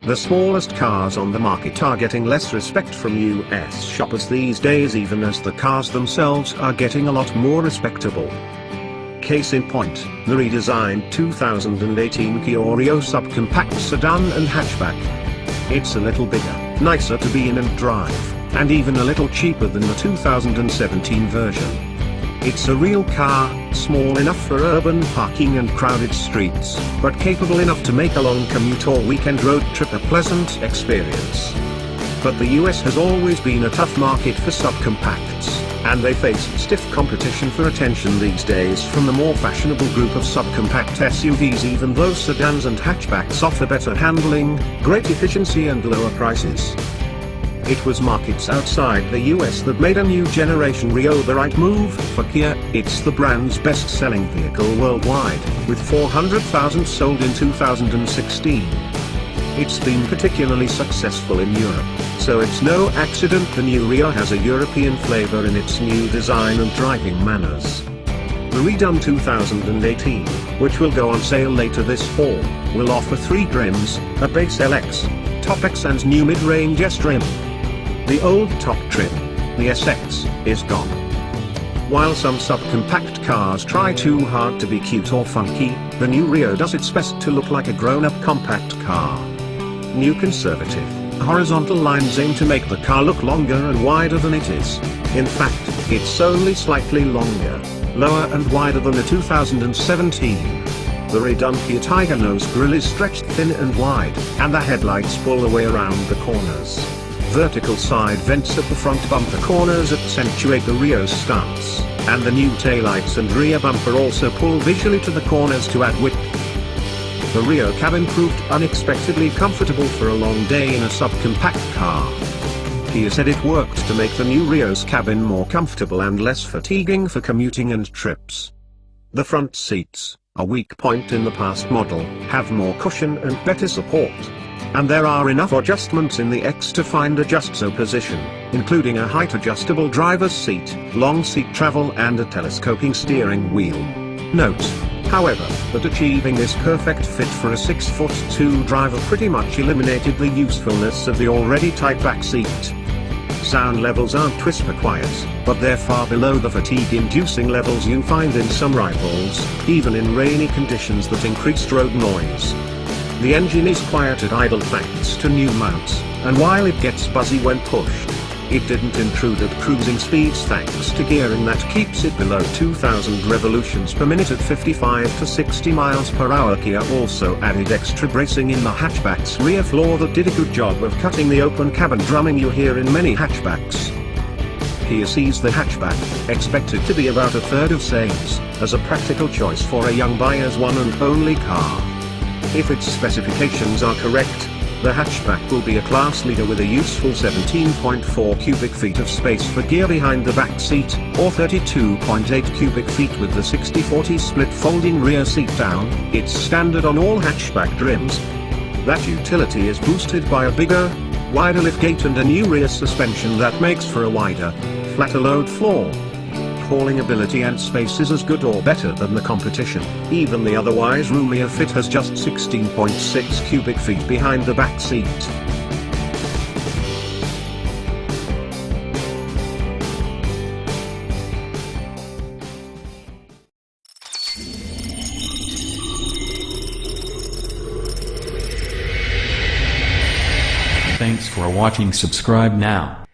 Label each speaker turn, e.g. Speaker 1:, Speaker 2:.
Speaker 1: The smallest cars on the market are getting less respect from US shoppers these days, even as the cars themselves are getting a lot more respectable. Case in point, the redesigned 2018 Kia Rio subcompact sedan and hatchback. It's a little bigger, nicer to be in and drive, and even a little cheaper than the 2017 version. It's a real car, small enough for urban parking and crowded streets, but capable enough to make a long commute or weekend road trip a pleasant experience. But the US has always been a tough market for subcompacts, and they face stiff competition for attention these days from the more fashionable group of subcompact SUVs, even though sedans and hatchbacks offer better handling, great efficiency and lower prices. It was markets outside the US that made a new generation Rio the right move for Kia. It's the brand's best-selling vehicle worldwide, with 400,000 sold in 2016. It's been particularly successful in Europe, so it's no accident the new Rio has a European flavor in its new design and driving manners. The redone 2018, which will go on sale later this fall, will offer 3 trims, a base LX, Top X and new mid-range S trim. The old top trim, the SX, is gone. While some subcompact cars try too hard to be cute or funky, the new Rio does its best to look like a grown-up compact car. New conservative, horizontal lines aim to make the car look longer and wider than it is. In fact, it's only slightly longer, lower and wider than the 2017. The redone Kia Tiger nose grille is stretched thin and wide, and the headlights pull away around the corners. Vertical side vents at the front bumper corners accentuate the Rio's stance, and the new taillights and rear bumper also pull visually to the corners to add width. The Rio cabin proved unexpectedly comfortable for a long day in a subcompact car. Kia said it worked to make the new Rio's cabin more comfortable and less fatiguing for commuting and trips. The front seats, a weak point in the past model, have more cushion and better support. And there are enough adjustments in the X to find a just so position, including a height-adjustable driver's seat, long seat travel and a telescoping steering wheel. Note, however, that achieving this perfect fit for a 6'2" driver pretty much eliminated the usefulness of the already tight back seat. Sound levels aren't whisper quiet, but they're far below the fatigue-inducing levels you find in some rivals, even in rainy conditions that increased road noise. The engine is quiet at idle thanks to new mounts, and while it gets buzzy when pushed, it didn't intrude at cruising speeds thanks to gearing that keeps it below 2,000 revolutions per minute at 55 to 60 miles per hour. Kia also added extra bracing in the hatchback's rear floor that did a good job of cutting the open cabin drumming you hear in many hatchbacks. Kia sees the hatchback, expected to be about a third of sales, as a practical choice for a young buyer's one and only car. If its specifications are correct, the hatchback will be a class leader with a useful 17.4 cubic feet of space for gear behind the back seat, or 32.8 cubic feet with the 60-40 split folding rear seat down. It's standard on all hatchback trims. That utility is boosted by a bigger, wider liftgate and a new rear suspension that makes for a wider, flatter load floor. Hauling ability and space is as good or better than the competition. Even the otherwise roomier fit has just 16.6 cubic feet behind the back seat.
Speaker 2: Thanks for watching. Subscribe now.